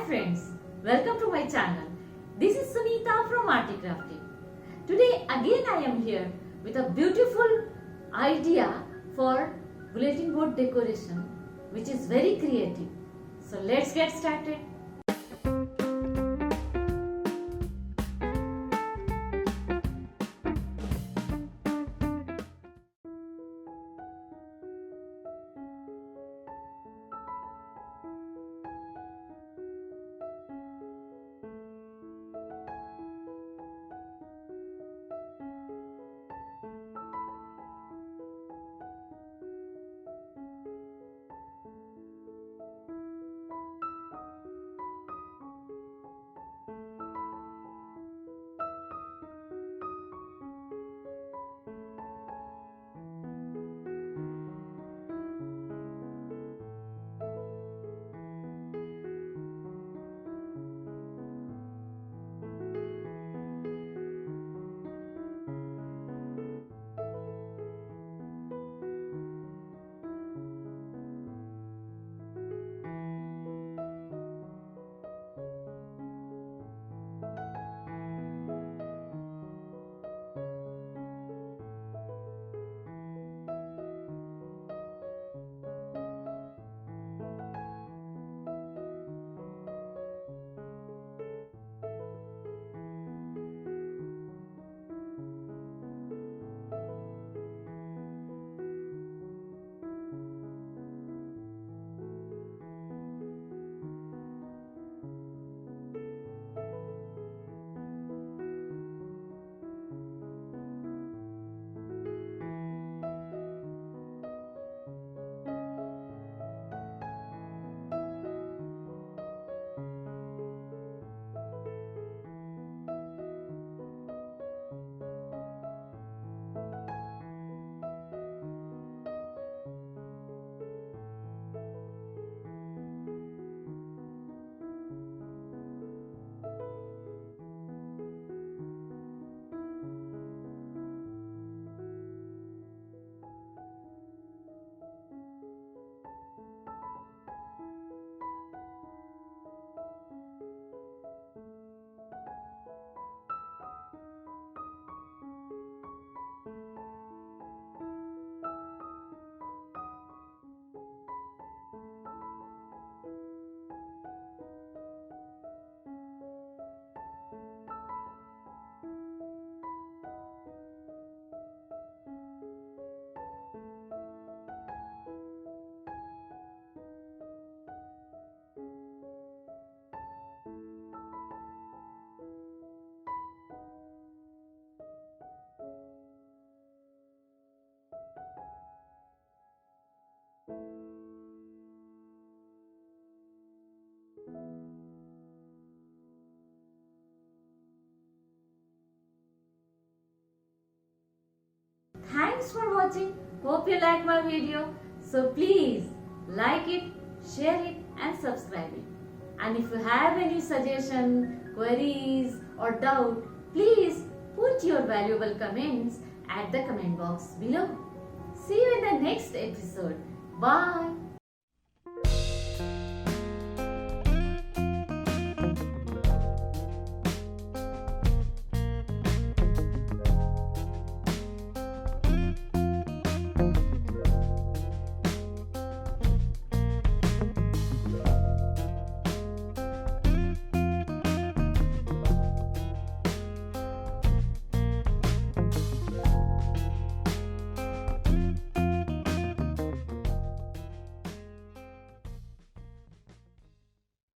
friends, welcome to my channel. This is Sunita from ARTY KRAFTY. Today again I am here with a beautiful idea for bulletin board decoration which is very creative. So let's get started. Thanks for watching. Hope you like my video. So please like it, share it and subscribe it. And if you have any suggestion, queries or doubt, please put your valuable comments at the comment box below. See you in the next episode. Bye.